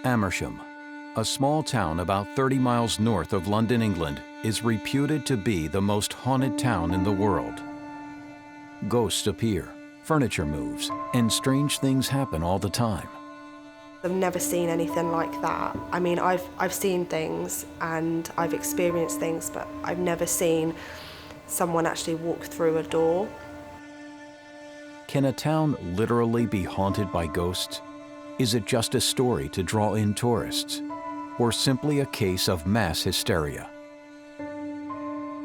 Amersham, a small town about 30 miles north of London, England, is reputed to be the most haunted town in the world. Ghosts appear, furniture moves, and strange things happen all the time. I've never seen anything like that. I mean, I've seen things and I've experienced things, but I've never seen someone actually walk through a door. Can a town literally be haunted by ghosts? Is it just a story to draw in tourists, or simply a case of mass hysteria?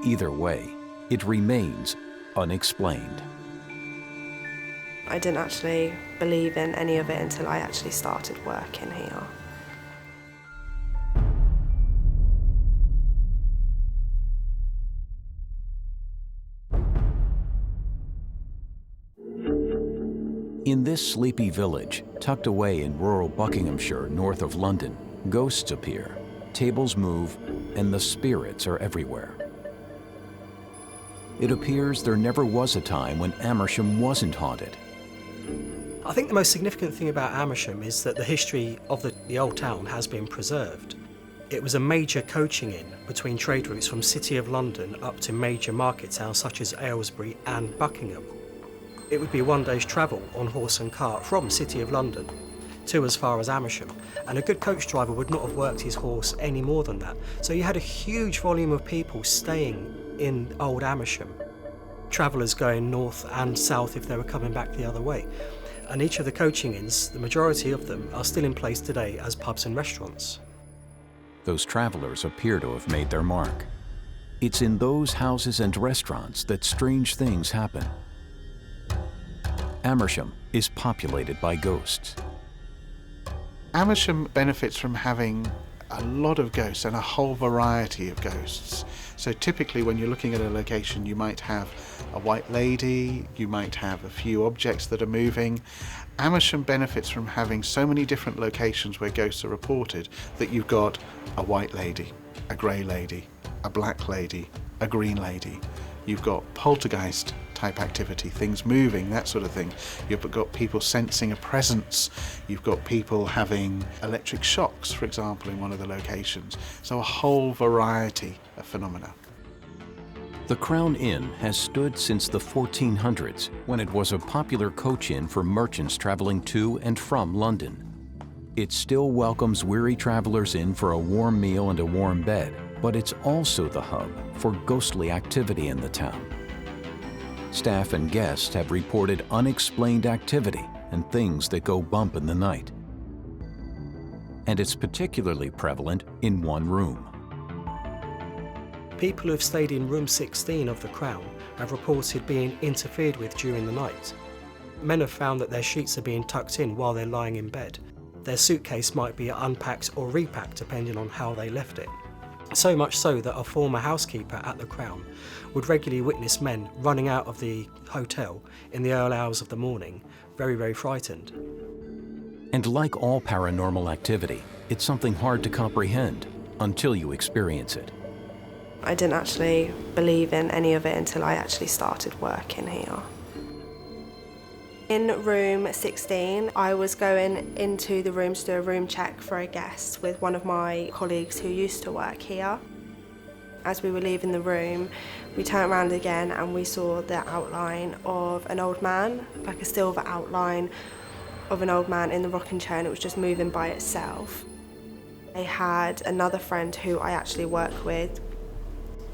Either way, it remains unexplained. I didn't actually believe in any of it until I actually started working here. In this sleepy village, tucked away in rural Buckinghamshire north of London, ghosts appear, tables move, and the spirits are everywhere. It appears there never was a time when Amersham wasn't haunted. I think the most significant thing about Amersham is that the history of the old town has been preserved. It was a major coaching in between trade routes from City of London up to major market towns such as Aylesbury and Buckingham. It would be a one-day's travel on horse and cart from City of London to as far as Amersham, and a good coach driver would not have worked his horse any more than that. So you had a huge volume of people staying in old Amersham, travellers going north and south if they were coming back the other way. And each of the coaching inns, the majority of them, are still in place today as pubs and restaurants. Those travellers appear to have made their mark. It's in those houses and restaurants that strange things happen. Amersham is populated by ghosts. Amersham benefits from having a lot of ghosts and a whole variety of ghosts. So typically when you're looking at a location, you might have a white lady, you might have a few objects that are moving. Amersham benefits from having so many different locations where ghosts are reported that you've got a white lady, a grey lady, a black lady, a green lady. You've got poltergeist type activity, things moving, that sort of thing. You've got people sensing a presence. You've got people having electric shocks, for example, in one of the locations. So a whole variety of phenomena. The Crown Inn has stood since the 1400s, when it was a popular coach inn for merchants traveling to and from London. It still welcomes weary travelers in for a warm meal and a warm bed, but it's also the hub for ghostly activity in the town. Staff and guests have reported unexplained activity and things that go bump in the night. And it's particularly prevalent in one room. People who have stayed in room 16 of the Crown have reported being interfered with during the night. Men have found that their sheets are being tucked in while they're lying in bed. Their suitcase might be unpacked or repacked depending on how they left it. So much so that a former housekeeper at the Crown would regularly witness men running out of the hotel in the early hours of the morning, very, very frightened. And like all paranormal activity, it's something hard to comprehend until you experience it. I didn't actually believe in any of it until I actually started working here. In room 16, I was going into the room to do a room check for a guest with one of my colleagues who used to work here. As we were leaving the room, we turned around again and we saw the outline of an old man, like a silver outline of an old man in the rocking chair, and it was just moving by itself. I had another friend who I actually work with.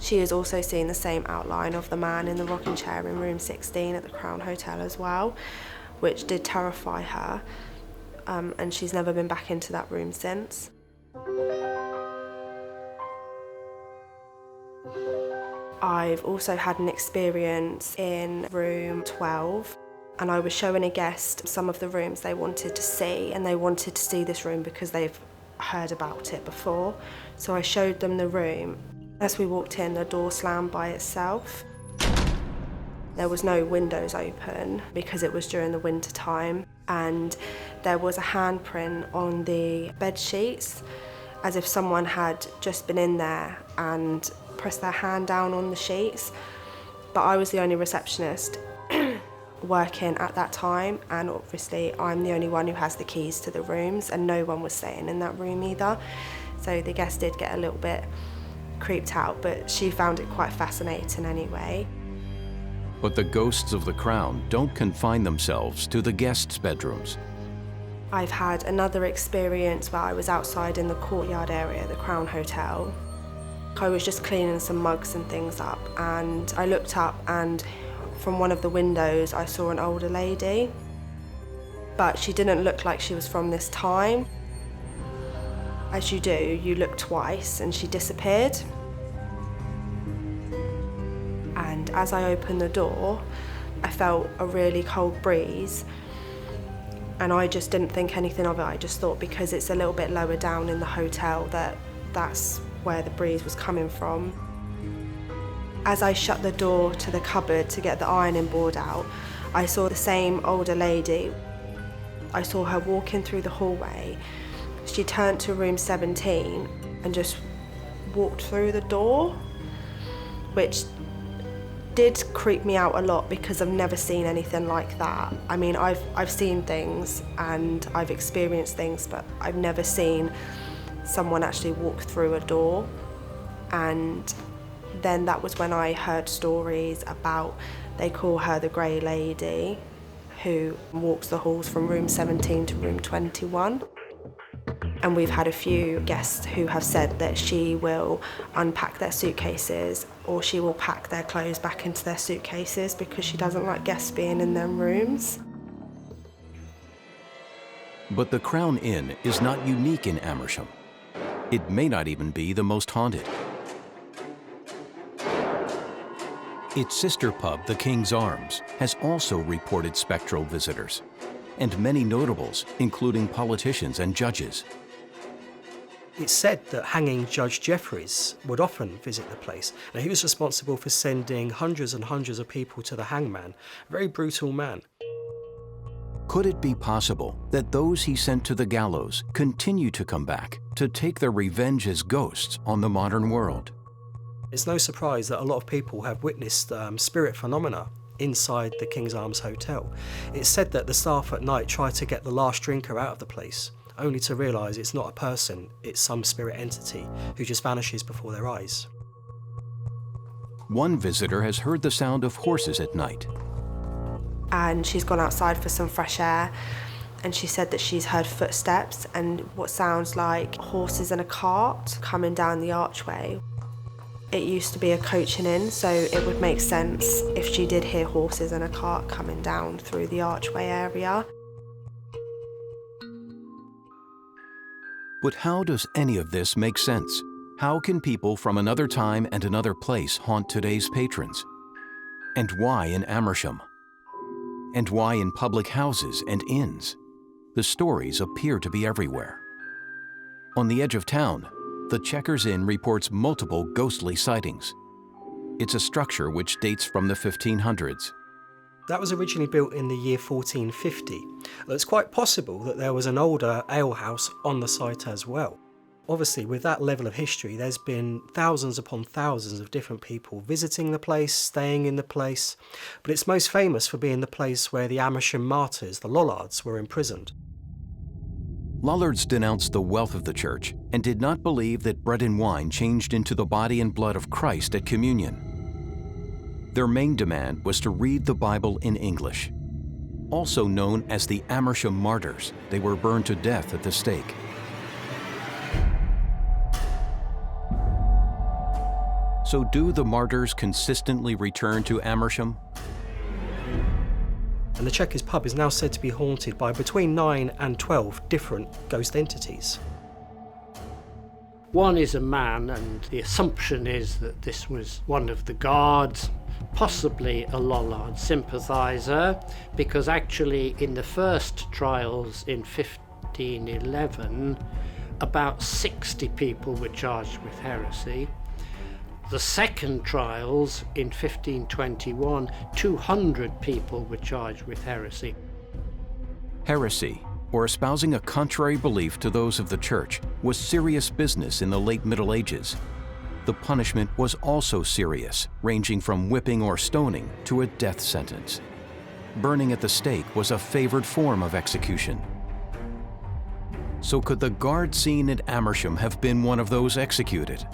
She has also seen the same outline of the man in the rocking chair in room 16 at the Crown Hotel as well, which did terrify her, and she's never been back into that room since. I've also had an experience in room 12, and I was showing a guest some of the rooms they wanted to see, and they wanted to see this room because they've heard about it before. So I showed them the room. As we walked in, the door slammed by itself. There was no windows open because it was during the winter time, and there was a handprint on the bed sheets as if someone had just been in there and pressed their hand down on the sheets. But I was the only receptionist working at that time, and obviously I'm the only one who has the keys to the rooms, and no one was staying in that room either. So the guest did get a little bit creeped out, but she found it quite fascinating anyway. But the ghosts of the Crown don't confine themselves to the guests' bedrooms. I've had another experience where I was outside in the courtyard area of the Crown Hotel. I was just cleaning some mugs and things up, and I looked up, and from one of the windows I saw an older lady, but she didn't look like she was from this time. As you do, you look twice and she disappeared. And as I opened the door, I felt a really cold breeze, and I just didn't think anything of it. I just thought because it's a little bit lower down in the hotel that's where the breeze was coming from. As I shut the door to the cupboard to get the ironing board out, I saw the same older lady. I saw her walking through the hallway. She turned to room 17 and just walked through the door, which did creep me out a lot because I've never seen anything like that. I mean, I've seen things and I've experienced things, but I've never seen someone actually walk through a door. And then that was when I heard stories about, they call her the Grey Lady, who walks the halls from room 17 to room 21. And we've had a few guests who have said that she will unpack their suitcases, or she will pack their clothes back into their suitcases because she doesn't like guests being in them rooms. But the Crown Inn is not unique in Amersham. It may not even be the most haunted. Its sister pub, the King's Arms, has also reported spectral visitors, and many notables, including politicians and judges. It's said that hanging Judge Jeffreys would often visit the place. Now, he was responsible for sending hundreds and hundreds of people to the hangman, a very brutal man. Could it be possible that those he sent to the gallows continue to come back to take their revenge as ghosts on the modern world? It's no surprise that a lot of people have witnessed spirit phenomena inside the King's Arms Hotel. It's said that the staff at night try to get the last drinker out of the place, only to realise it's not a person, it's some spirit entity who just vanishes before their eyes. One visitor has heard the sound of horses at night. And she's gone outside for some fresh air, and she said that she's heard footsteps and what sounds like horses in a cart coming down the archway. It used to be a coaching inn, so it would make sense if she did hear horses in a cart coming down through the archway area. But how does any of this make sense? How can people from another time and another place haunt today's patrons? And why in Amersham? And why in public houses and inns? The stories appear to be everywhere. On the edge of town, the Checkers Inn reports multiple ghostly sightings. It's a structure which dates from the 1500s. That was originally built in the year 1450. It's quite possible that there was an older alehouse on the site as well. Obviously, with that level of history, there's been thousands upon thousands of different people visiting the place, staying in the place, but it's most famous for being the place where the Amersham martyrs, the Lollards, were imprisoned. Lollards denounced the wealth of the church and did not believe that bread and wine changed into the body and blood of Christ at communion. Their main demand was to read the Bible in English. Also known as the Amersham Martyrs, they were burned to death at the stake. So do the martyrs consistently return to Amersham? And the Checkers pub is now said to be haunted by between 9 and 12 different ghost entities. One is a man, and the assumption is that this was one of the guards, possibly a Lollard sympathiser, because actually in the first trials in 1511, about 60 people were charged with heresy. The second trials in 1521, 200 people were charged with heresy. Heresy, or espousing a contrary belief to those of the church, was serious business in the late Middle Ages. The punishment was also serious, ranging from whipping or stoning to a death sentence. burning at the stake was a favored form of execution. So could the guard seen at Amersham have been one of those executed?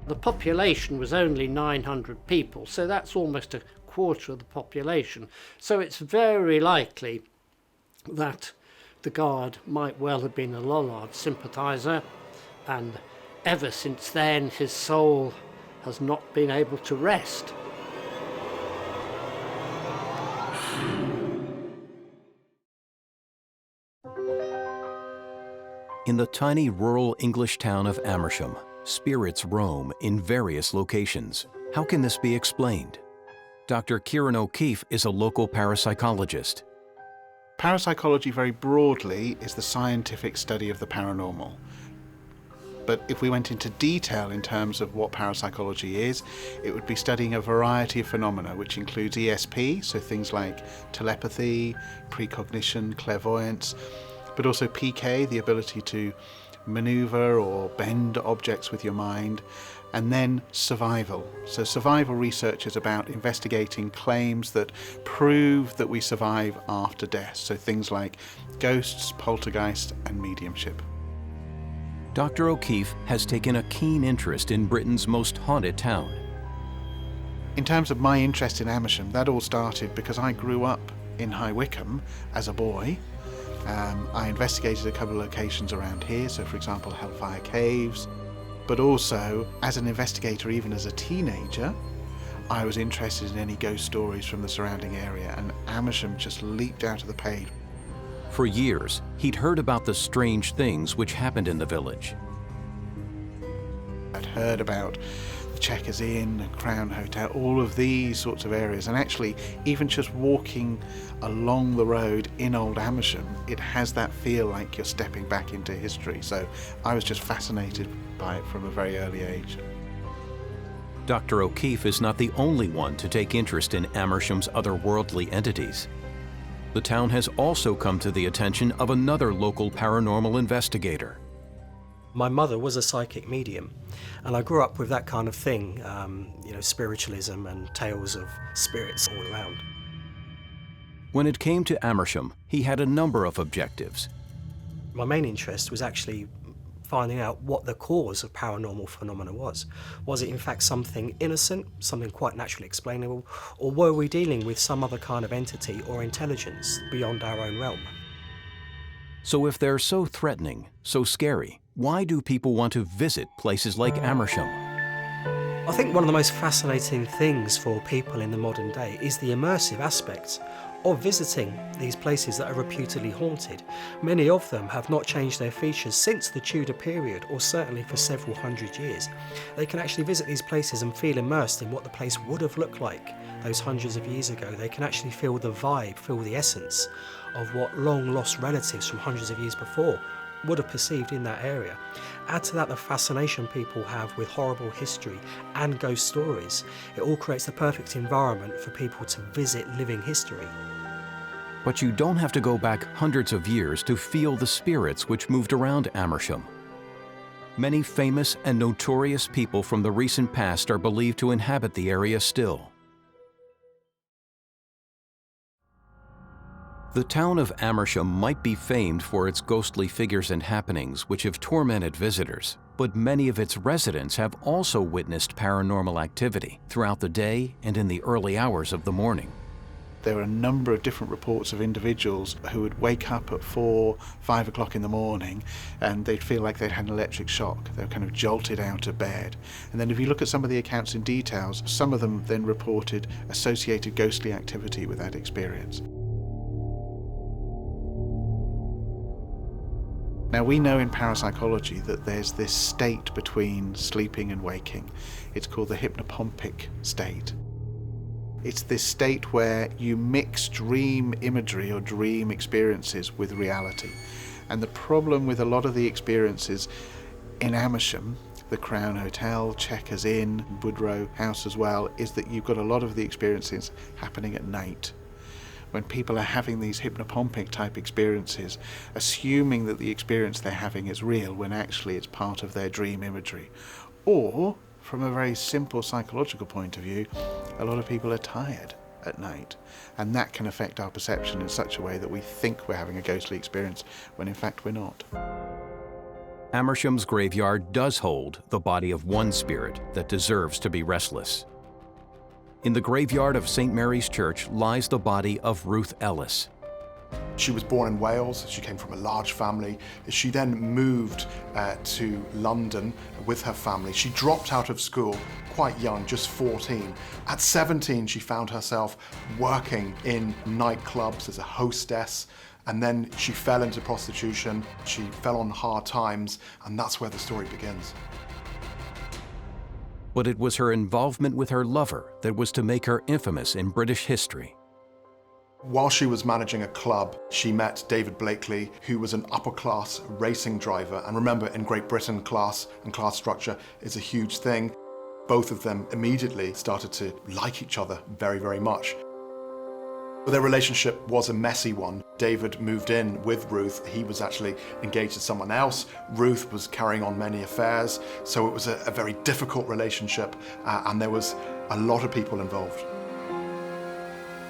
The population was only 900 people, so that's almost a quarter of the population. So it's very likely that the guard might well have been a Lollard sympathiser, and ever since then his soul has not been able to rest. In the tiny rural English town of Amersham, spirits roam in various locations. How can this be explained? Dr. Kieran O'Keefe is a local parapsychologist. Parapsychology, very broadly, is the scientific study of the paranormal. But if we went into detail in terms of what parapsychology is, it would be studying a variety of phenomena, which includes ESP, so things like telepathy, precognition, clairvoyance, but also PK, the ability to maneuver or bend objects with your mind, and then survival. So survival research is about investigating claims that prove that we survive after death, so things like ghosts, poltergeist, and mediumship. Dr. O'Keefe has taken a keen interest in Britain's most haunted town. In terms of my interest in Amersham, that all started because I grew up in High Wycombe as a boy. I investigated a couple of locations around here, so for example Hellfire Caves, but also as an investigator, even as a teenager, I was interested in any ghost stories from the surrounding area, and Amersham just leaped out of the page. For years, he'd heard about the strange things which happened in the village. I'd heard about the Chequers Inn, Crown Hotel, all of these sorts of areas, and actually even just walking along the road in Old Amersham, it has that feel like you're stepping back into history. So I was just fascinated by it from a very early age. Dr. O'Keefe is not the only one to take interest in Amersham's otherworldly entities. The town has also come to the attention of another local paranormal investigator. My mother was a psychic medium, and I grew up with that kind of thing, spiritualism and tales of spirits all around. When it came to Amersham, he had a number of objectives. My main interest was actually finding out what the cause of paranormal phenomena was. Was it in fact something innocent, something quite naturally explainable, or were we dealing with some other kind of entity or intelligence beyond our own realm? So if they're so threatening, so scary, why do people want to visit places like Amersham? I think one of the most fascinating things for people in the modern day is the immersive aspect of visiting these places that are reputedly haunted. Many of them have not changed their features since the Tudor period, or certainly for several hundred years. They can actually visit these places and feel immersed in what the place would have looked like those hundreds of years ago. They can actually feel the vibe, feel the essence of what long lost relatives from hundreds of years before would have perceived in that area. Add to that the fascination people have with horrible history and ghost stories. It all creates the perfect environment for people to visit living history. But you don't have to go back hundreds of years to feel the spirits which moved around Amersham. Many famous and notorious people from the recent past are believed to inhabit the area still. The town of Amersham might be famed for its ghostly figures and happenings which have tormented visitors, but many of its residents have also witnessed paranormal activity throughout the day and in the early hours of the morning. There were a number of different reports of individuals who would wake up at 4, 5 o'clock in the morning and they'd feel like they'd had an electric shock. They were kind of jolted out of bed. And then if you look at some of the accounts in details, some of them then reported associated ghostly activity with that experience. Now we know in parapsychology that there's this state between sleeping and waking. It's called the hypnopompic state. It's this state where you mix dream imagery or dream experiences with reality. And the problem with a lot of the experiences in Amersham, the Crown Hotel, Chequers Inn, Woodrow House as well, is that you've got a lot of the experiences happening at night. When people are having these hypnopompic type experiences, assuming that the experience they're having is real when actually it's part of their dream imagery. Or, from a very simple psychological point of view, a lot of people are tired at night. And that can affect our perception in such a way that we think we're having a ghostly experience when in fact we're not. Amersham's graveyard does hold the body of one spirit that deserves to be restless. In the graveyard of St. Mary's Church lies the body of Ruth Ellis. She was born in Wales. She came from a large family. She then moved to London with her family. She dropped out of school quite young, just 14. At 17, she found herself working in nightclubs as a hostess, and then she fell into prostitution. She fell on hard times, and that's where the story begins. But it was her involvement with her lover that was to make her infamous in British history. While she was managing a club, she met David Blakely, who was an upper-class racing driver. And remember, in Great Britain, class and class structure is a huge thing. Both of them immediately started to like each other very, very much. But their relationship was a messy one. David moved in with Ruth. He was actually engaged to someone else. Ruth was carrying on many affairs. So it was a very difficult relationship, and there was a lot of people involved.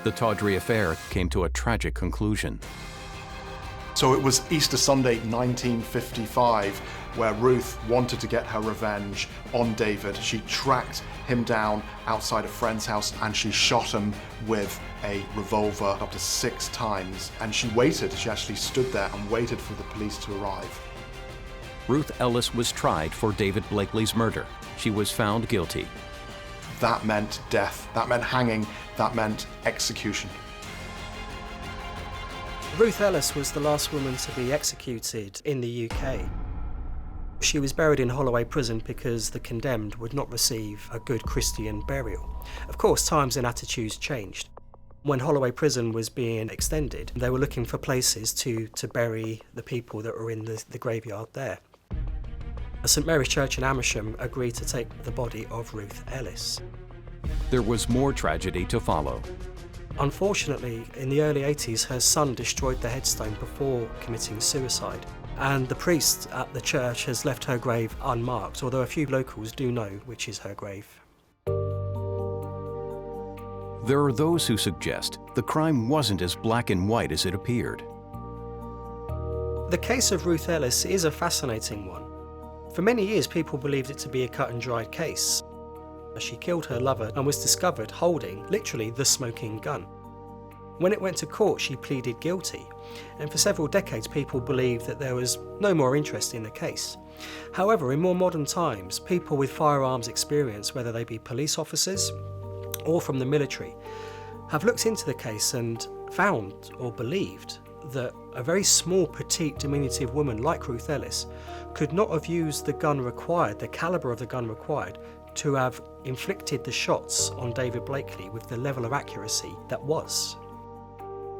The tawdry affair came to a tragic conclusion. So it was Easter Sunday 1955 where Ruth wanted to get her revenge on David. She tracked him down outside a friend's house and she shot him with a revolver up to 6 times. And she waited, she actually stood there and waited for the police to arrive. Ruth Ellis was tried for David Blakely's murder. She was found guilty. That meant death, that meant hanging, that meant execution. Ruth Ellis was the last woman to be executed in the UK. She was buried in Holloway Prison because the condemned would not receive a good Christian burial. Of course, times and attitudes changed. When Holloway Prison was being extended, they were looking for places to bury the people that were in the graveyard there. St Mary's Church in Amersham agreed to take the body of Ruth Ellis. There was more tragedy to follow. Unfortunately, in the early 80s, her son destroyed the headstone before committing suicide. And the priest at the church has left her grave unmarked, although a few locals do know which is her grave. There are those who suggest the crime wasn't as black and white as it appeared. The case of Ruth Ellis is a fascinating one. For many years, people believed it to be a cut and dried case. She killed her lover and was discovered holding, literally, the smoking gun. When it went to court, she pleaded guilty, and for several decades people believed that there was no more interest in the case. However, in more modern times, people with firearms experience, whether they be police officers or from the military, have looked into the case and found or believed that a very small, petite, diminutive woman like Ruth Ellis could not have used the gun required, the calibre of the gun required, to have inflicted the shots on David Blakely with the level of accuracy that was.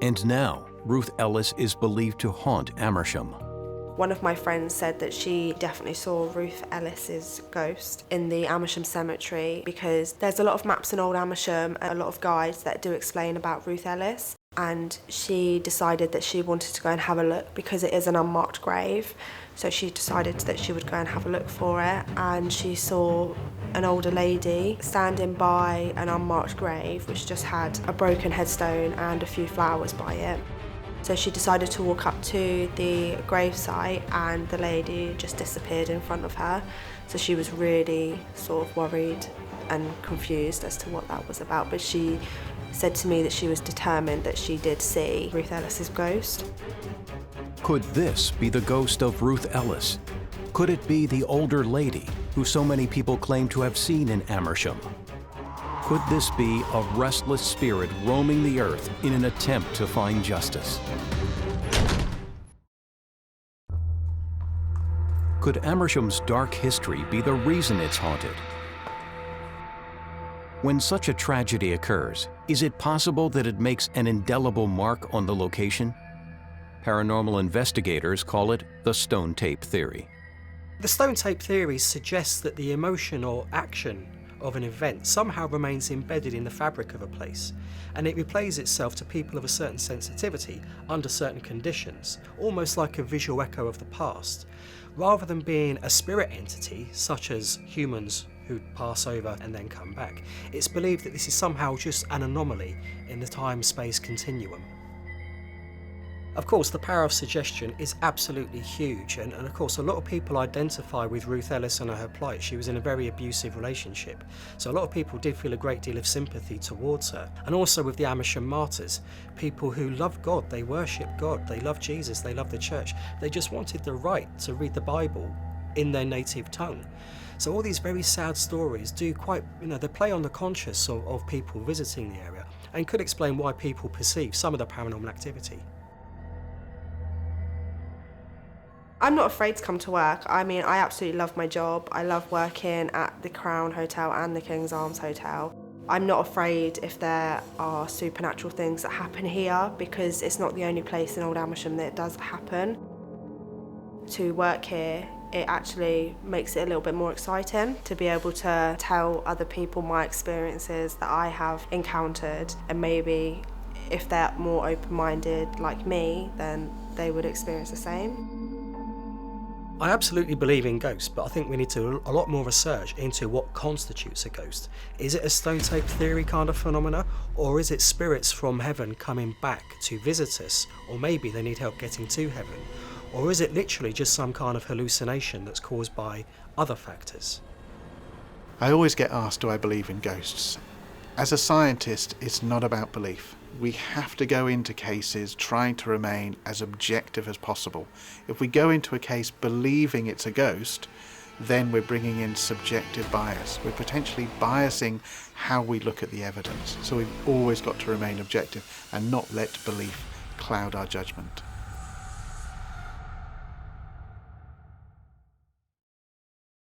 And now, Ruth Ellis is believed to haunt Amersham. One of my friends said that she definitely saw Ruth Ellis's ghost in the Amersham cemetery because there's a lot of maps in Old Amersham, a lot of guides that do explain about Ruth Ellis. And she decided that she wanted to go and have a look because it is an unmarked grave. So she decided that she would go and have a look for it, and she saw an older lady standing by an unmarked grave which just had a broken headstone and a few flowers by it. So she decided to walk up to the gravesite and the lady just disappeared in front of her. So she was really sort of worried and confused as to what that was about, but she said to me that she was determined that she did see Ruth Ellis's ghost. Could this be the ghost of Ruth Ellis? Could it be the older lady who so many people claim to have seen in Amersham? Could this be a restless spirit roaming the earth in an attempt to find justice? Could Amersham's dark history be the reason it's haunted? When such a tragedy occurs, is it possible that it makes an indelible mark on the location? Paranormal investigators call it the stone tape theory. The stone tape theory suggests that the emotion or action of an event somehow remains embedded in the fabric of a place, and it replays itself to people of a certain sensitivity under certain conditions, almost like a visual echo of the past. Rather than being a spirit entity, such as humans who'd pass over and then come back. It's believed that this is somehow just an anomaly in the time-space continuum. Of course, the power of suggestion is absolutely huge, and of course a lot of people identify with Ruth Ellis and her plight. She was in a very abusive relationship, so a lot of people did feel a great deal of sympathy towards her. And also with the Amersham martyrs, people who love God, they worship God, they love Jesus, they love the church, they just wanted the right to read the Bible in their native tongue. So all these very sad stories do quite, they play on the conscience of people visiting the area, and could explain why people perceive some of the paranormal activity. I'm not afraid to come to work. I mean, I absolutely love my job. I love working at the Crown Hotel and the King's Arms Hotel. I'm not afraid if there are supernatural things that happen here, because it's not the only place in Old Amersham that it does happen. To work here, it actually makes it a little bit more exciting to be able to tell other people my experiences that I have encountered, and maybe if they're more open-minded like me, then they would experience the same. I absolutely believe in ghosts, but I think we need to do a lot more research into what constitutes a ghost. Is it a stone tape theory kind of phenomena, or is it spirits from heaven coming back to visit us, or maybe they need help getting to heaven, or is it literally just some kind of hallucination that's caused by other factors? I always get asked, do I believe in ghosts? As a scientist, it's not about belief. We have to go into cases trying to remain as objective as possible. If we go into a case believing it's a ghost, then we're bringing in subjective bias. We're potentially biasing how we look at the evidence. So we've always got to remain objective and not let belief cloud our judgment.